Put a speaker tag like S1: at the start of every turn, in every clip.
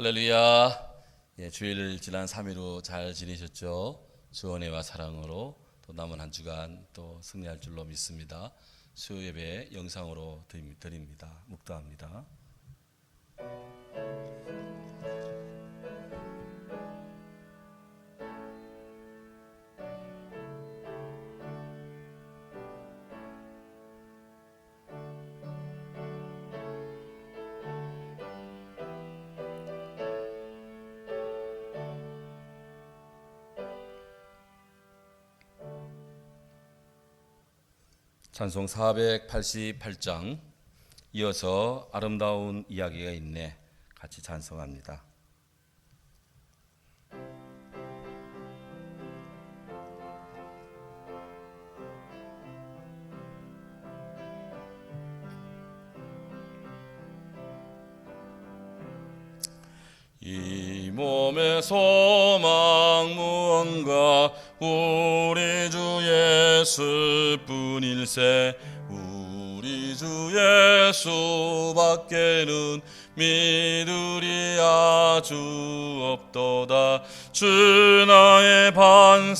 S1: 할렐루야. 주일 지난 3일후 잘 지내셨죠? 주 은혜와 사랑으로 또 남은 한 주간 또 승리할 줄로 믿습니다. 수요 예배 영상으로 드립니다. 묵도합니다. 찬송 488장 이어서 아름다운 이야기가 있네 같이 찬송합니다. 이 몸의 소망 무언가 우리 주 예수뿐일세. 우리 주 예수밖에는 믿으리 아주 없도다. 주 나의 반석이시니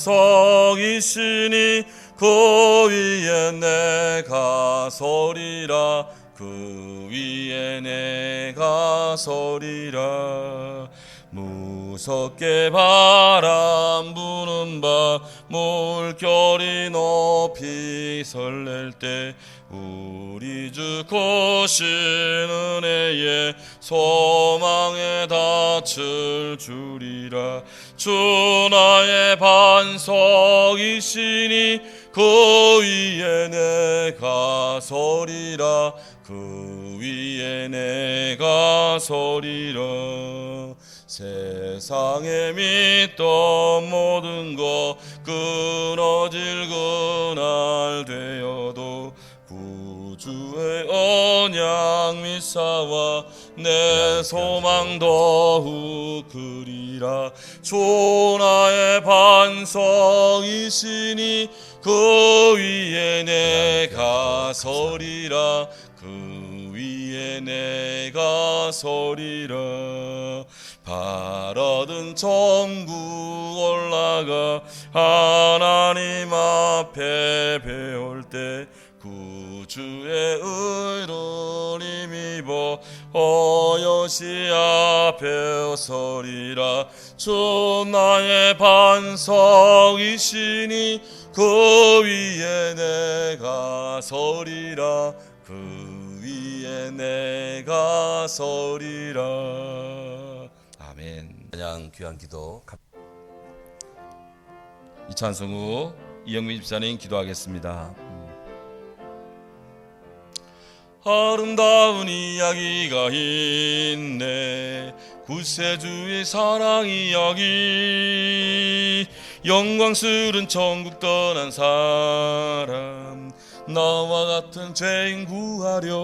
S1: 그 위에 내가 서리라. 그 위에 내가 서리라. 무섭게 바람 부는 밤 물결이 높이 설렐 때 우리 주 크신 은혜에 소망에 닻을 주리라. 주 나의 반석이시니 그 위에 내가 서리라. 그 위에 내가 서리라. 세상에 믿던 모든 것 끊어질 그날 되어도 구주의 언약 미사와 내 소망 더욱 크리라. 주 나의 반석이시니 그 위에 내가 서리라. 그 위에 내가 서리라. 바라던 천국 올라가 하나님 앞에 배울 때 구주의 의를 힘입어 어여시 앞에 서리라. 주 나의 반석이시니 그 위에 내가 서리라. 그 위에 내가 서리라. 아멘. 그냥 귀한 기도. 이 찬송 후 이영민 집사님 기도하겠습니다. 아름다운 이야기가 있네. 구세주의 사랑 이야기. 영광스런 천국 떠난 사람 나와 같은 죄인 구하려.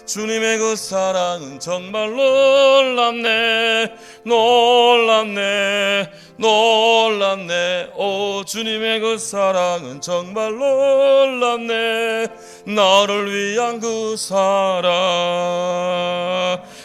S1: 주님의 그 사랑은 정말 놀랍네. 놀랍네. 놀랍네. 오 주님의 그 사랑은 정말 놀랍네. 나를 위한 그 사랑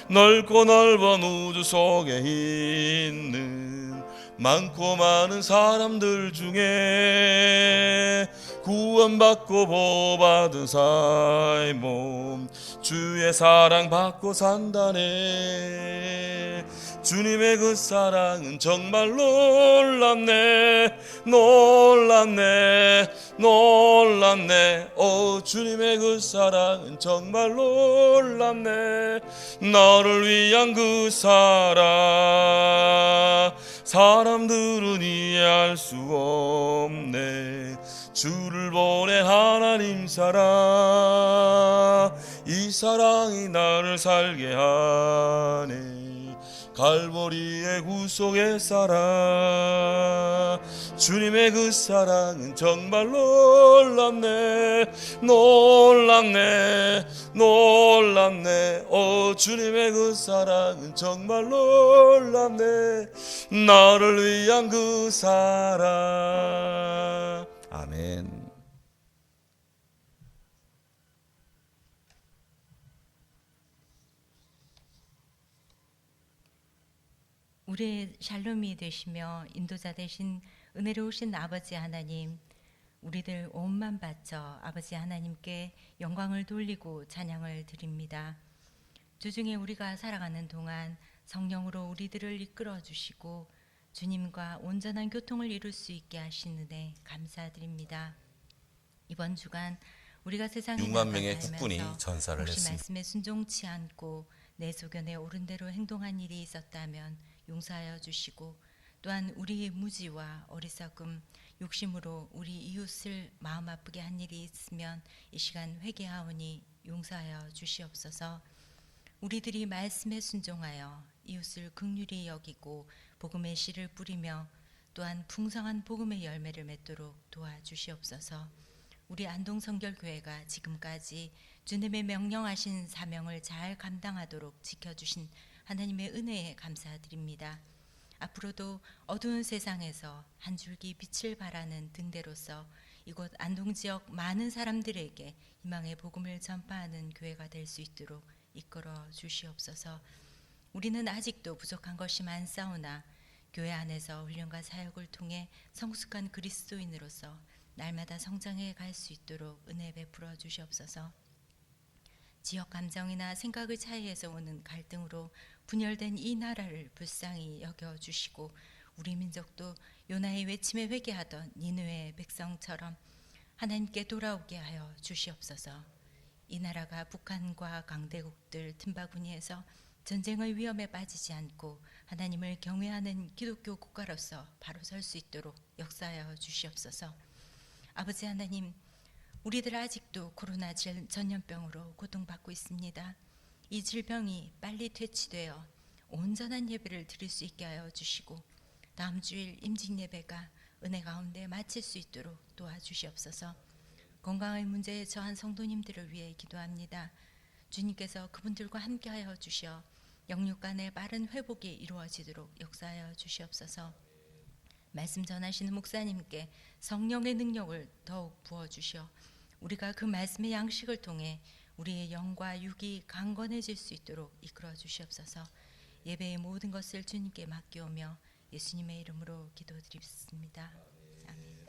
S1: 넓고 넓은 우주 속에 있는 많고 많은 사람들 중에 구원받고 보호받은 사의 몸 주의 사랑 받고 산다네. 주님의 그 사랑은 정말 놀랍네. 놀랍네. 놀랍네. 오 주님의 그 사랑은 정말 놀랍네. 나를 위한 그 사랑 사람들은 이해할 수 없네. 주를 보낸 하나님 사랑 이 사랑이 나를 살게 하네. 갈보리의 구속의 사랑 주님의 그 사랑은 정말 놀랍네. 놀랍네. 놀랍네. 오 주님의 그 사랑은 정말 놀랍네. 나를 위한 그 사랑. 아멘.
S2: 우리의 샬롬이 되시며 인도자 되신 은혜로우신 아버지 하나님, 우리들 온만 바쳐 아버지 하나님께 영광을 돌리고 찬양을 드립니다. 주중에 우리가 살아가는 동안 성령으로 우리들을 이끌어 주시고 주님과 온전한 교통을 이룰 수 있게 하신 은혜 감사드립니다. 이번 주간 우리가 세상에
S1: 6만 명의
S2: 나아가면서
S1: 국군이 전사를
S2: 혹시
S1: 했습니다.
S2: 말씀에 순종치 않고 내 소견에 옳은 대로 행동한 일이 있었다면 용서하여 주시고, 또한 우리의 무지와 어리석음, 욕심으로 우리 이웃을 마음 아프게 한 일이 있으면 이 시간 회개하오니 용서하여 주시옵소서. 우리들이 말씀에 순종하여 이웃을 긍휼히 여기고 복음의 씨를 뿌리며 또한 풍성한 복음의 열매를 맺도록 도와주시옵소서. 우리 안동성결교회가 지금까지 주님의 명령하신 사명을 잘 감당하도록 지켜주신 하나님의 은혜에 감사드립니다. 앞으로도 어두운 세상에서 한 줄기 빛을 발하는 등대로서 이곳 안동지역 많은 사람들에게 희망의 복음을 전파하는 교회가 될 수 있도록 이끌어 주시옵소서. 우리는 아직도 부족한 것이 많사오나 교회 안에서 훈련과 사역을 통해 성숙한 그리스도인으로서 날마다 성장해 갈 수 있도록 은혜 베풀어 주시옵소서. 지역 감정이나 생각의 차이에서 오는 갈등으로 분열된 이 나라를 불쌍히 여겨주시고 우리 민족도 요나의 외침에 회개하던 니느웨의 백성처럼 하나님께 돌아오게 하여 주시옵소서. 이 나라가 북한과 강대국들 틈바구니에서 전쟁의 위험에 빠지지 않고 하나님을 경외하는 기독교 국가로서 바로 설 수 있도록 역사하여 주시옵소서. 아버지 하나님, 우리들 아직도 코로나 전염병으로 고통받고 있습니다. 이 질병이 빨리 퇴치되어 온전한 예배를 드릴 수 있게 하여 주시고 다음 주일 임직 예배가 은혜 가운데 마칠 수 있도록 도와주시옵소서. 건강의 문제에 처한 성도님들을 위해 기도합니다. 주님께서 그분들과 함께하여 주시어 영육 간의 빠른 회복이 이루어지도록 역사하여 주시옵소서. 말씀 전하시는 목사님께 성령의 능력을 더욱 부어주시어 우리가 그 말씀의 양식을 통해 우리의 영과 육이 강건해질 수 있도록 이끌어 주시옵소서. 예배의 모든 것을 주님께 맡기오며 예수님의 이름으로 기도드립니다. 아멘.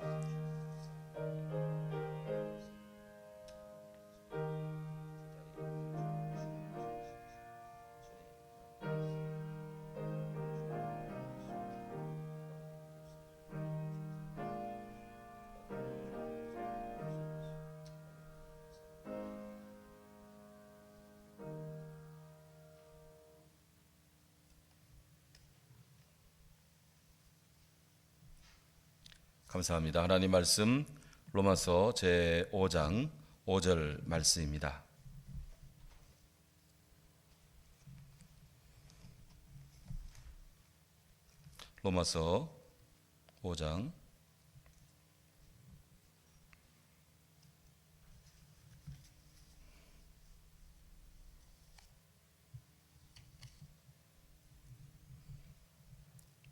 S1: 감사합니다. 하나님 말씀 로마서 제5장 5절 말씀입니다. 로마서 5장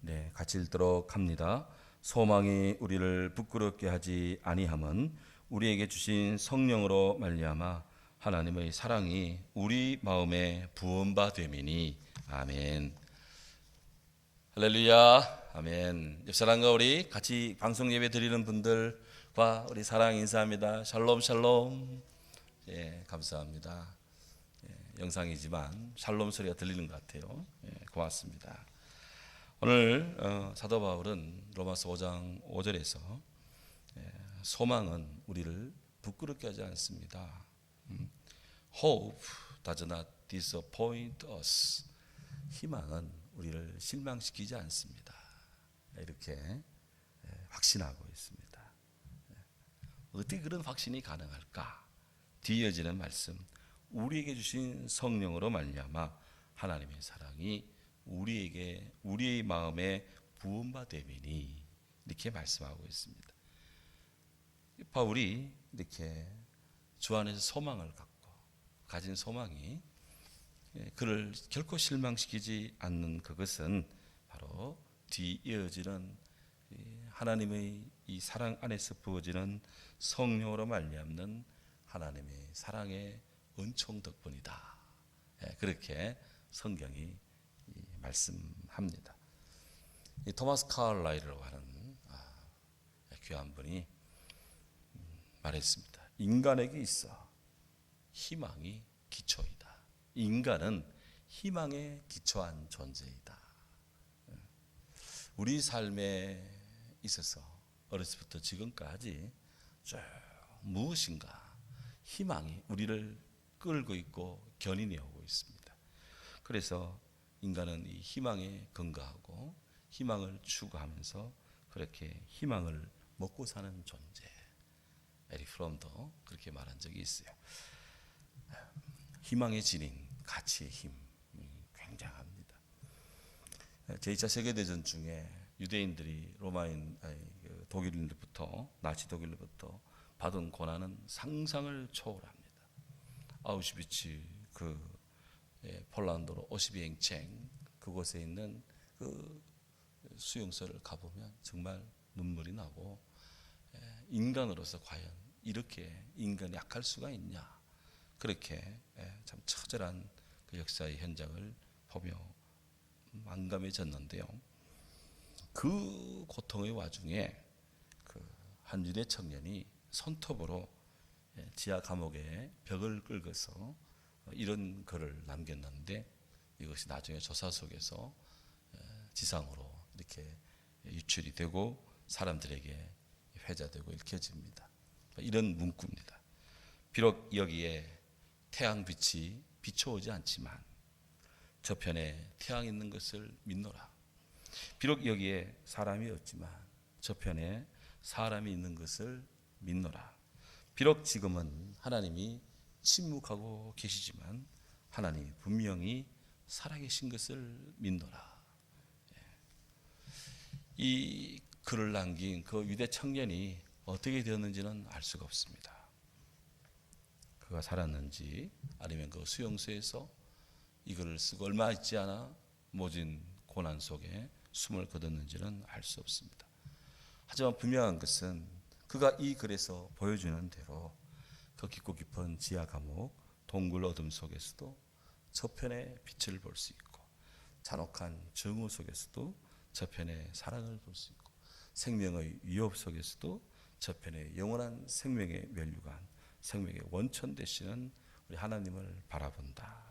S1: 네, 같이 읽도록 합니다. 소망이 우리를 부끄럽게 하지 아니함은 우리에게 주신 성령으로 말미암아 하나님의 사랑이 우리 마음에 부은 바 됨이니. 아멘. 할렐루야. 아멘. 옆사람과 우리 같이 방송 예배 드리는 분들과 우리 사랑 인사합니다. 샬롬 샬롬. 예, 감사합니다. 예, 영상이지만 샬롬 소리가 들리는 것 같아요. 예, 고맙습니다. 오늘 사도 바울은 로마서 5장 5절에서 소망은 우리를 부끄럽게 하지 않습니다. Hope does not disappoint us. 희망은 우리를 실망시키지 않습니다. 이렇게 확신하고 있습니다. 어떻게 그런 확신이 가능할까? 뒤이어지는 말씀, 우리에게 주신 성령으로 말미암아 하나님의 사랑이 우리에게 우리의 마음에 부은 바 됨이니, 이렇게 말씀하고 있습니다. 바울이 이렇게 주 안에서 소망을 갖고 가진 소망이 그를 결코 실망시키지 않는 그것은 바로 뒤이어지는 하나님의 이 사랑 안에서 부어지는 성령으로 말미암는 하나님의 사랑의 은총 덕분이다. 그렇게 성경이 말씀합니다. 이 토마스 카를라일이라고 하는 귀한 분이 말했습니다. 인간에게 있어 희망이 기초이다. 인간은 희망에 기초한 존재이다. 우리 삶에 있어서 어렸을부터 지금까지 쭉 무엇인가 희망이 우리를 끌고 있고 견인해 오고 있습니다. 그래서 인간은 이 희망에 근거하고 희망을 추구하면서 그렇게 희망을 먹고 사는 존재. 에릭 프롬도 그렇게 말한 적이 있어요. 희망에 지닌 가치의 힘이 굉장합니다. 제2차 세계대전 중에 유대인들이 독일로부터 나치 독일로부터 받은 고난은 상상을 초월합니다. 아우슈비츠 폴란드로 오시비행첸 그곳에 있는 그 수용소를 가보면 정말 눈물이 나고 인간으로서 과연 이렇게 인간이 약할 수가 있냐 그렇게 참 처절한 그 역사의 현장을 보며 만감해졌는데요. 그 고통의 와중에 한 유대 청년이 손톱으로 지하 감옥에 벽을 긁어서 이런 글을 남겼는데 이것이 나중에 조사 속에서 지상으로 이렇게 유출이 되고 사람들에게 회자되고 읽혀집니다. 이런 문구입니다. 비록 여기에 태양빛이 비춰오지 않지만 저편에 태양이 있는 것을 믿노라. 비록 여기에 사람이 없지만 저편에 사람이 있는 것을 믿노라. 비록 지금은 하나님이 침묵하고 계시지만 하나님이 분명히 살아계신 것을 믿노라. 이 글을 남긴 그 유대 청년이 어떻게 되었는지는 알 수가 없습니다. 그가 살았는지 아니면 그 수용소에서 이 글을 쓰고 얼마 있지 않아 모진 고난 속에 숨을 거뒀는지는 알 수 없습니다. 하지만 분명한 것은 그가 이 글에서 보여주는 대로 그 깊고 깊은 지하 감옥 동굴 어둠 속에서도 저편의 빛을 볼 수 있고 잔혹한 정오 속에서도 저편의 사랑을 볼 수 있고 생명의 위협 속에서도 저편의 영원한 생명의 면류관 생명의 원천 되시는 우리 하나님을 바라본다.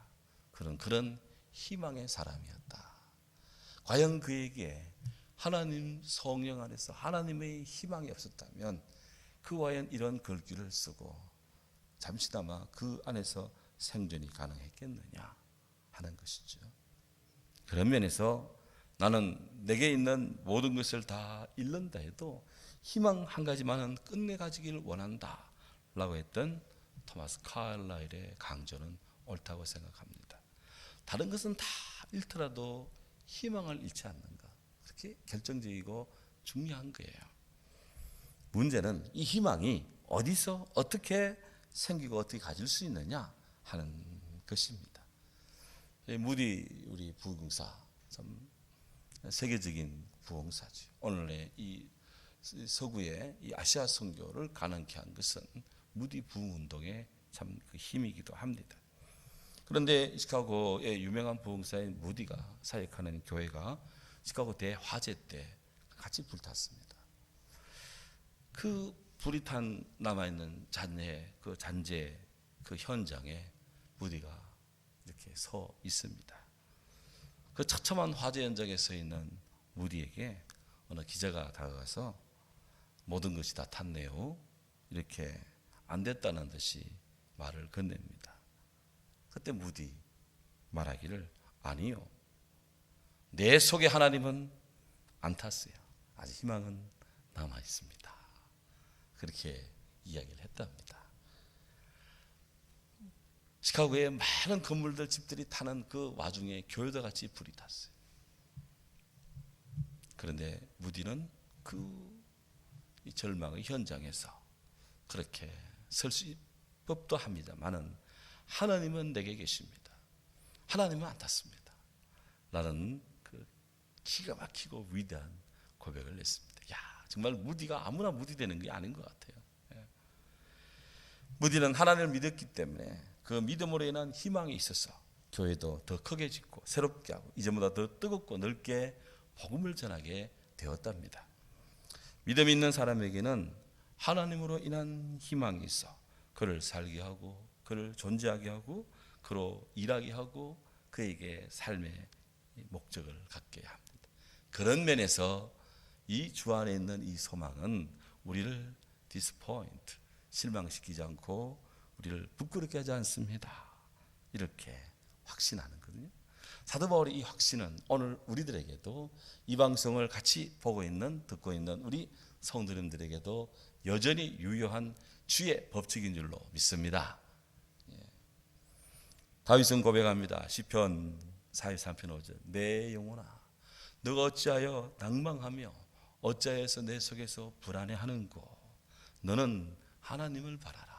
S1: 그런 희망의 사람이었다. 과연 그에게 하나님 성령 안에서 하나님의 희망이 없었다면 그 과연 이런 글귀를 쓰고 잠시나마 그 안에서 생존이 가능했겠느냐 하는 것이죠. 그런 면에서 나는 내게 있는 모든 것을 다 잃는다 해도 희망 한 가지만은 끝내 가지길 원한다 라고 했던 토마스 카를라일의 강조는 옳다고 생각합니다. 다른 것은 다 잃더라도 희망을 잃지 않는가, 그렇게 결정적이고 중요한 거예요. 문제는 이 희망이 어디서 어떻게 생기고 어떻게 가질 수 있느냐 하는 것입니다. 무디 우리 부흥사 참 세계적인 부흥사죠. 오늘의 이 서구의 이 아시아 선교를 가능케 한 것은 무디 부흥운동의 참 그 힘이기도 합니다. 그런데 시카고의 유명한 부흥사인 무디가 사역하는 교회가 시카고 대화재 때 같이 불탔습니다. 그 불이 탄 남아있는 잔재 그 현장에 무디가 이렇게 서 있습니다. 그 처참한 화재 현장에 서 있는 무디에게 어느 기자가 다가가서 모든 것이 다 탔네요. 이렇게 안 됐다는 듯이 말을 건넵니다. 그때 무디 말하기를 아니요. 내 속에 하나님은 안 탔어요. 아직 희망은 남아 있습니다. 그렇게 이야기를 했답니다. 시카고의 많은 건물들 집들이 타는 그 와중에 교회도 같이 불이 탔어요. 그런데 무디는 그 절망의 현장에서 그렇게 설 수 법도 합니다만은 하나님은 내게 계십니다. 하나님은 안 탔습니다. 라는 그 기가 막히고 위대한 고백을 했습니다. 야, 정말 무디가 아무나 무디 되는 게 아닌 것 같아요. 무디는 하나님을 믿었기 때문에 그 믿음으로 인한 희망이 있어서 교회도 더 크게 짓고 새롭게 하고 이전보다 더 뜨겁고 넓게 복음을 전하게 되었답니다. 믿음 있는 사람에게는 하나님으로 인한 희망이 있어 그를 살게 하고 그를 존재하게 하고 그로 일하게 하고 그에게 삶의 목적을 갖게 합니다. 그런 면에서 이 주 안에 있는 이 소망은 우리를 disappoint, 실망시키지 않고 우리를 부끄럽게 하지 않습니다. 이렇게 확신하는 거거든요. 사도 바울의 이 확신은 오늘 우리들에게도 이 방송을 같이 보고 있는 듣고 있는 우리 성도님들에게도 여전히 유효한 주의 법칙인 줄로 믿습니다. 다윗은 고백합니다. 시편 43편 5절 내 영혼아 너가 어찌하여 낭망하며 어찌하여서 내 속에서 불안해하는고 너는 하나님을 바라라.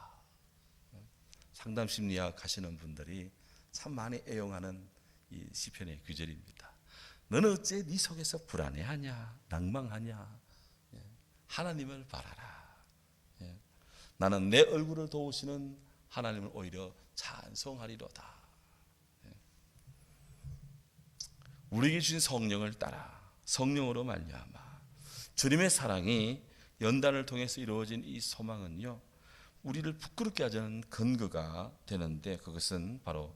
S1: 상담 심리학 하시는 분들이 참 많이 애용하는 이 시편의 구절입니다. 너는 어째 네 속에서 불안해하냐 낭망하냐 하나님을 바라라. 나는 내 얼굴을 도우시는 하나님을 오히려 찬송하리로다. 우리에게 주신 성령을 따라 성령으로 말미암아 주님의 사랑이 연단을 통해서 이루어진 이 소망은요 우리를 부끄럽게 하지 않는 근거가 되는데 그것은 바로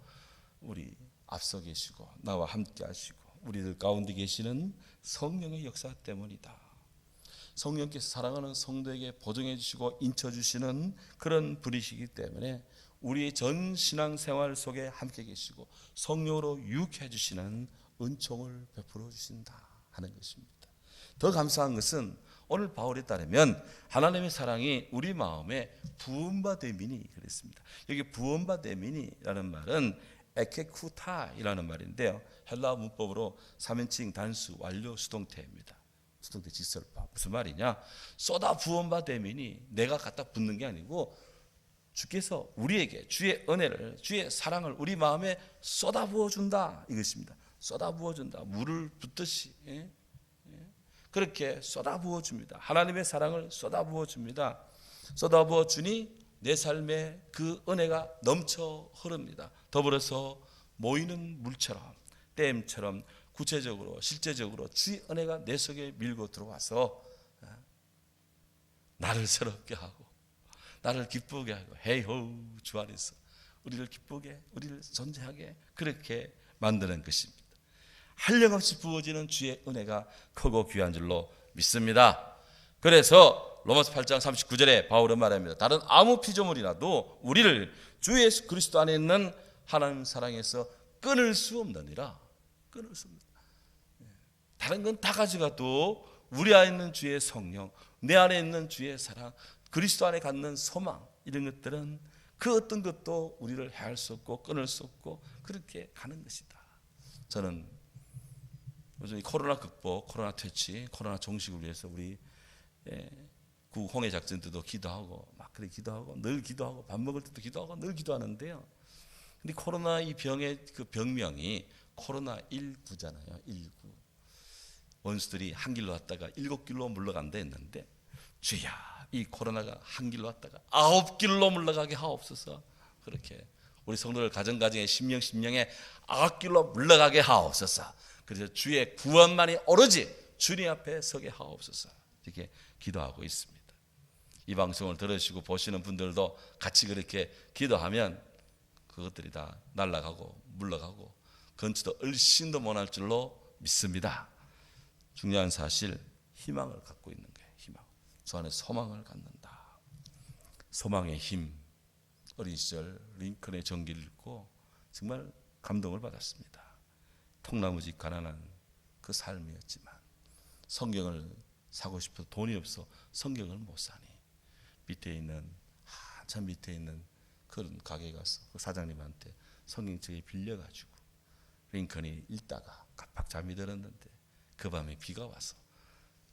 S1: 우리 앞서 계시고 나와 함께 하시고 우리들 가운데 계시는 성령의 역사 때문이다. 성령께서 사랑하는 성도에게 보증해 주시고 인쳐 주시는 그런 분이시기 때문에 우리의 전 신앙생활 속에 함께 계시고 성령으로 유혹해 주시는 은총을 베풀어 주신다 하는 것입니다. 더 감사한 것은 오늘 바울에 따르면 하나님의 사랑이 우리 마음에 부음바되미니 그랬습니다. 여기 부음바되미니라는 말은 에케쿠타이라는 말인데요. 헬라어 문법으로 3인칭 단수 완료 수동태입니다. 수동태 직설법. 무슨 말이냐? 쏟아 부음바되미니 내가 갖다 붓는 게 아니고 주께서 우리에게 주의 은혜를 주의 사랑을 우리 마음에 쏟아 부어준다 이것입니다. 쏟아 부어준다. 물을 붓듯이 그렇게 쏟아 부어줍니다. 하나님의 사랑을 쏟아 부어줍니다. 쏟아 부어주니 내 삶에 그 은혜가 넘쳐 흐릅니다. 더불어서 모이는 물처럼 댐처럼 구체적으로 실제적으로 주의 은혜가 내 속에 밀고 들어와서 나를 새롭게 하고 나를 기쁘게 하고 헤이호 주 안에서 우리를 기쁘게 우리를 존재하게 그렇게 만드는 것입니다. 한량없이 부어지는 주의 은혜가 크고 귀한 줄로 믿습니다. 그래서 로마서 8장 39절에 바울은 말합니다. 다른 아무 피조물이라도 우리를 주 예수 그리스도 안에 있는 하나님 사랑에서 끊을 수 없느니라. 끊을 수 없느니라. 다른 건 다 가져가도 우리 안에 있는 주의 성령, 내 안에 있는 주의 사랑, 그리스도 안에 갖는 소망 이런 것들은 그 어떤 것도 우리를 해할 수 없고 끊을 수 없고 그렇게 가는 것이다. 저는 요즘 코로나 극복, 코로나 퇴치, 코로나 종식을 위해서 우리 구홍해 작전 때도 기도하고 막 그래 기도하고 늘 기도하고 밥 먹을 때도 기도하고 늘 기도하는데요. 근데 코로나 이 병의 그 병명이 코로나 19잖아요. 19. 원수들이 한 길로 왔다가 7길로 물러간다 했는데 주야 이 코로나가 한 길로 왔다가 9길로 물러가게 하옵소서. 그렇게 우리 성도들 가정가정에 심령에 9길로 물러가게 하옵소서. 그래서 주의 구원만이 오로지 주님 앞에 서게 하옵소서. 이렇게 기도하고 있습니다. 이 방송을 들으시고 보시는 분들도 같이 그렇게 기도하면 그것들이 다 날아가고 물러가고 건치도 얼씬도 못할 줄로 믿습니다. 중요한 사실 희망을 갖고 있는 거예요. 희망. 주 안에 소망을 갖는다. 소망의 힘. 어린 시절 링컨의 전기를 읽고 정말 감동을 받았습니다. 통나무집 가난한 그 삶이었지만 성경을 사고 싶어서 돈이 없어 성경을 못 사니 밑에 있는 한참 밑에 있는 그런 가게에 가서 그 사장님한테 성경책을 빌려가지고 링컨이 읽다가 깜빡 잠이 들었는데 그 밤에 비가 와서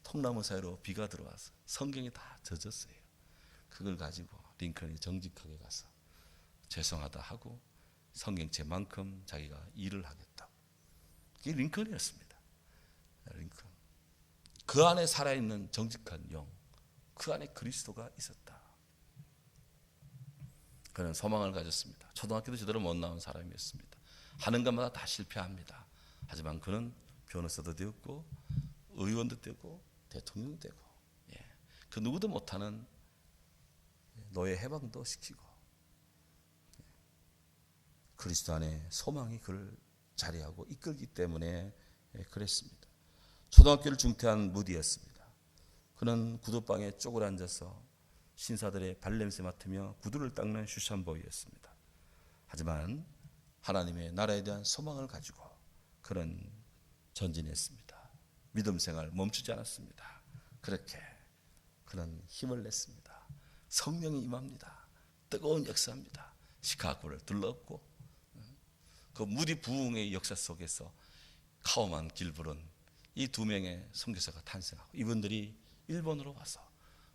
S1: 통나무 사이로 비가 들어와서 성경이 다 젖었어요. 그걸 가지고 링컨이 정직하게 가서 죄송하다 하고 성경책만큼 자기가 일을 하겠다고. 그게 링컨이었습니다. 링컨. 그 안에 살아있는 정직한 영, 그 안에 그리스도가 있었다. 그는 소망을 가졌습니다. 초등학교도 제대로 못 나온 사람이었습니다. 하는 것마다 다 실패합니다. 하지만 그는 변호사도 되었고 의원도 되고 대통령도 되고, 그 누구도 못하는 노예 해방도 시키고, 그리스도 안에 소망이 그를 자리하고 이끌기 때문에 그랬습니다. 초등학교를 중퇴한 무디였습니다. 그는 구두방에 쪼그려 앉아서 신사들의 발냄새 맡으며 구두를 닦는 슈산보이였습니다. 하지만 하나님의 나라에 대한 소망을 가지고 그는 전진했습니다. 믿음 생활 멈추지 않았습니다. 그렇게 그는 힘을 냈습니다. 성령이 임합니다. 뜨거운 역사입니다. 시카고를 둘러엎고, 그 무디 부흥의 역사 속에서 카오만 길브론 이 두 명의 선교사가 탄생하고, 이분들이 일본으로 와서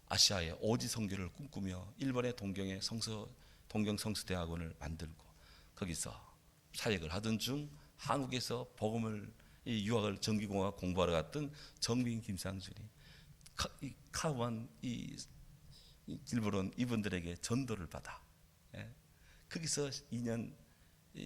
S1: 아시아의 오지 선교를 꿈꾸며 일본의 동경 성서대학원을 만들고, 거기서 사역을 하던 중 한국에서 복음을 유학을 전기공학 공부하러 갔던 정빈 김상준이 카오만 길브론 이분들에게 전도를 받아, 거기서 2년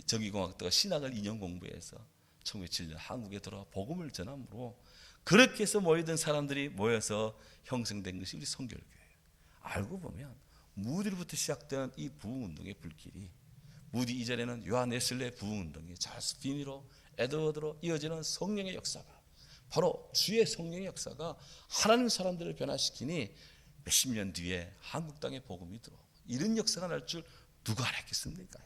S1: 전기공학도가 신학을 2년 공부해서 1907년 한국에 돌아와 복음을 전함으로, 그렇게 해서 모이던 사람들이 모여서 형성된 것이 우리 성결교회예요. 알고 보면 무디로부터 시작된 이 부흥운동의 불길이, 무디 이전에는 요한 웨슬레 부흥운동이 찰스 피니로 에드워드로 이어지는 성령의 역사가, 바로 주의 성령의 역사가 하나님 사람들을 변화시키니 몇십 년 뒤에 한국 땅에 복음이 들어오고, 이런 역사가 날 줄 누가 알았겠습니까?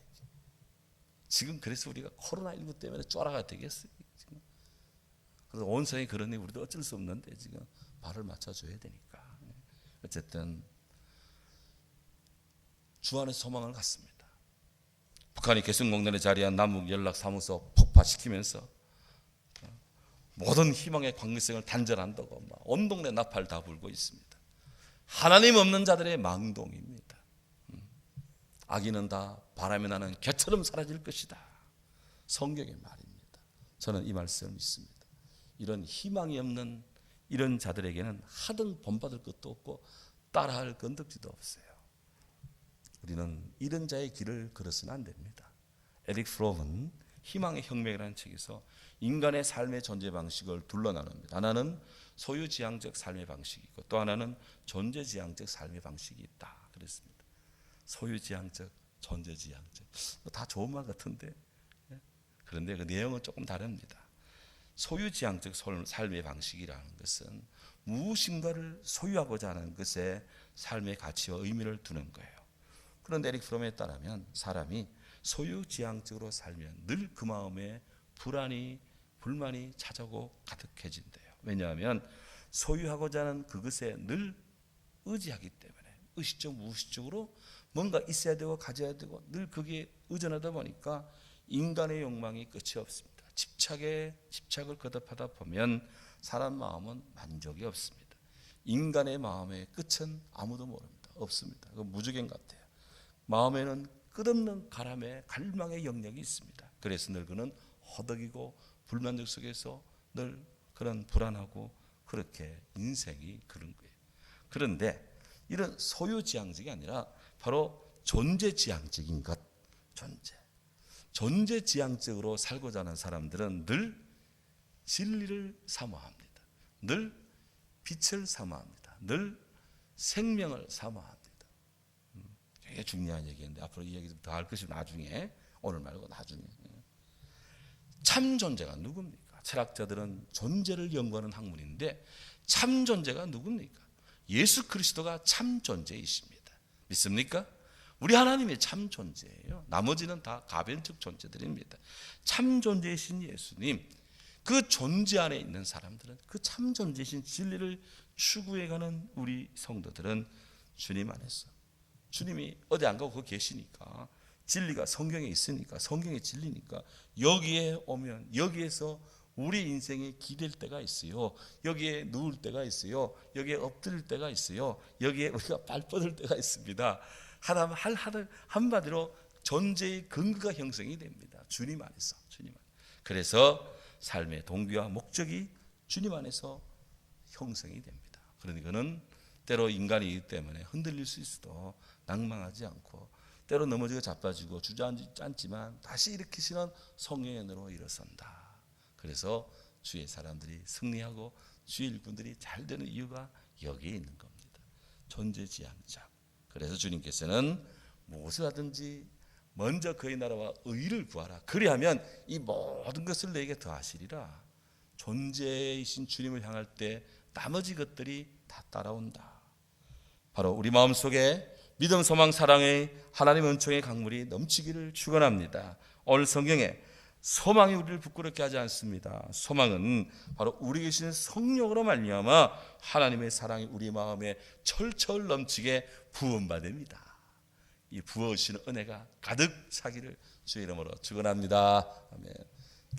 S1: 지금 그래서 우리가 코로나19 때문에 쫄아가 되겠어요. 지금. 그래서 온 세상이 그러니 우리도 어쩔 수 없는데 지금 발을 맞춰줘야 되니까. 어쨌든 주 안에 소망을 갖습니다. 북한이 개성공단에 자리한 남북 연락 사무소 폭파시키면서 모든 희망의 광기성을 단절한다고 온 동네 나팔 다 불고 있습니다. 하나님 없는 자들의 망동입니다. 악인은 다 바람에 나는 개처럼 사라질 것이다. 성경의 말입니다. 저는 이 말씀을 믿습니다. 이런 희망이 없는 이런 자들에게는 하든 본받을 것도 없고 따라할 건덕지도 없어요. 우리는 이런 자의 길을 걸어서는 안 됩니다. 에릭 프롬은 희망의 혁명이라는 책에서 인간의 삶의 존재 방식을 둘러 나눕니다. 하나는 소유지향적 삶의 방식이 있고, 또 하나는 존재지향적 삶의 방식이 있다 그랬습니다. 소유지향적, 존재지향적, 다 좋은 말 같은데, 그런데 그 내용은 조금 다릅니다. 소유지향적 삶의 방식이라는 것은 무엇인가를 소유하고자 하는 것에 삶의 가치와 의미를 두는 거예요. 그런데 에릭 프롬에 따르면 사람이 소유지향적으로 살면 늘 그 마음에 불안이, 불만이 찾아오고 가득해진대요. 왜냐하면 소유하고자 하는 그것에 늘 의지하기 때문에, 의식적 무의식적으로 뭔가 있어야 되고 가져야 되고 늘 거기에 의존하다 보니까 인간의 욕망이 끝이 없습니다. 집착을 거듭하다 보면 사람 마음은 만족이 없습니다. 인간의 마음의 끝은 아무도 모릅니다. 없습니다. 그건 무조건 같아요. 마음에는 끝없는 가람의 갈망의 영역이 있습니다. 그래서 늘 그는 허덕이고 불만족 속에서 늘 그런 불안하고, 그렇게 인생이 그런 거예요. 그런데 이런 소유지향적이 아니라 바로 존재지향적인 것, 존재지향적으로 살고자 하는 사람들은 늘 진리를 사모합니다. 늘 빛을 사모합니다. 늘 생명을 사모합니다. 되게 중요한 얘기인데 앞으로 이 얘기 좀 더 할 것이 나중에, 오늘 말고 나중에. 참 존재가 누굽니까? 철학자들은 존재를 연구하는 학문인데 참 존재가 누굽니까? 예수 그리스도가 참 존재이십니다. 믿습니까? 우리 하나님이 참 존재예요. 나머지는 다 가변적 존재들입니다. 참 존재이신 예수님, 그 존재 안에 있는 사람들은, 그 참 존재이신 진리를 추구해가는 우리 성도들은 주님 안에서, 주님이 어디 안 가고 거기 계시니까, 진리가 성경에 있으니까, 성경의 진리니까 여기에 오면 여기에서 우리 인생이 기댈 때가 있어요. 여기에 누울 때가 있어요. 여기에 엎드릴 때가 있어요. 여기에 우리가 발 뻗을 때가 있습니다. 한마디로 존재의 근거가 형성이 됩니다. 주님 안에서. 그래서 삶의 동기와 목적이 주님 안에서 형성이 됩니다. 그러니까 그는 때로 인간이기 때문에 흔들릴 수 있어도 낭망하지 않고, 때로 넘어지고 자빠지고 주저앉지만 다시 일으키시는 성령의 은혜로 일어선다. 그래서 주의 사람들이 승리하고 주의 일꾼들이 잘 되는 이유가 여기에 있는 겁니다. 존재지향적. 그래서 주님께서는 무엇을 하든지 먼저 그의 나라와 의를 구하라. 그리하면 이 모든 것을 내게 더하시리라. 존재이신 주님을 향할 때 나머지 것들이 다 따라온다. 바로 우리 마음속에 믿음, 소망, 사랑의 하나님 은총의 강물이 넘치기를 축원합니다. 오늘 성경에 소망이 우리를 부끄럽게 하지 않습니다. 소망은 바로 우리 계신 성령으로 말미암아 하나님의 사랑이 우리 마음에 철철 넘치게 부음받습니다. 이 부어주시는 은혜가 가득 차기를 주의 이름으로 축원합니다. 아멘.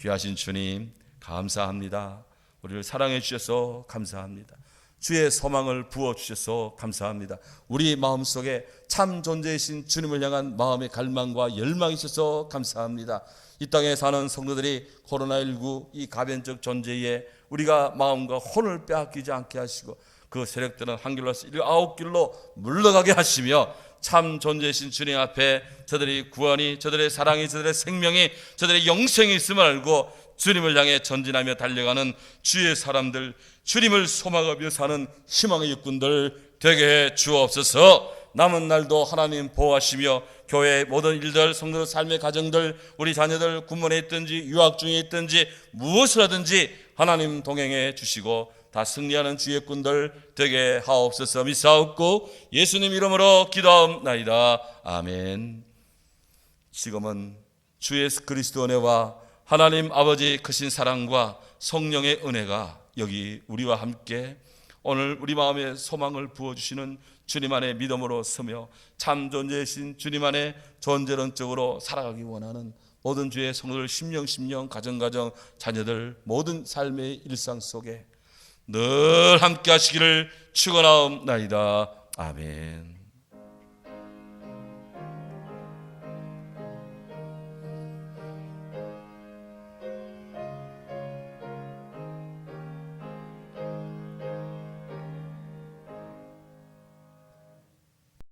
S1: 귀하신 주님 감사합니다. 우리를 사랑해 주셔서 감사합니다. 주의 소망을 부어주셔서 감사합니다. 우리 마음속에 참 존재이신 주님을 향한 마음의 갈망과 열망이 있어서 감사합니다. 이 땅에 사는 성도들이 코로나19 이 가변적 존재에 우리가 마음과 혼을 빼앗기지 않게 하시고 그 세력들은 한 길로서 9길로 물러가게 하시며 참 존재이신 주님 앞에 저들이 구원이, 저들의 사랑이, 저들의 생명이, 저들의 영생이 있음을 알고 주님을 향해 전진하며 달려가는 주의 사람들, 주님을 소망하며 사는 희망의 육군들 되게 해 주옵소서. 남은 날도 하나님 보호하시며 교회의 모든 일들, 성도들 삶의 가정들, 우리 자녀들 군문에 있든지 유학 중에 있든지 무엇을 하든지 하나님 동행해 주시고 다 승리하는 주의 군들 되게 하옵소서. 믿사옵고 예수님 이름으로 기도하옵나이다. 아멘. 지금은 주 예수 그리스도 은혜와 하나님 아버지 크신 사랑과 성령의 은혜가 여기 우리와 함께 오늘 우리 마음에 소망을 부어주시는 주님 안에 믿음으로 서며 참 존재이신 주님 안에 존재론적으로 살아가기 원하는 모든 주의 성도들 심령 가정 자녀들 모든 삶의 일상 속에 늘 함께 하시기를 축원하옵나이다. 아멘.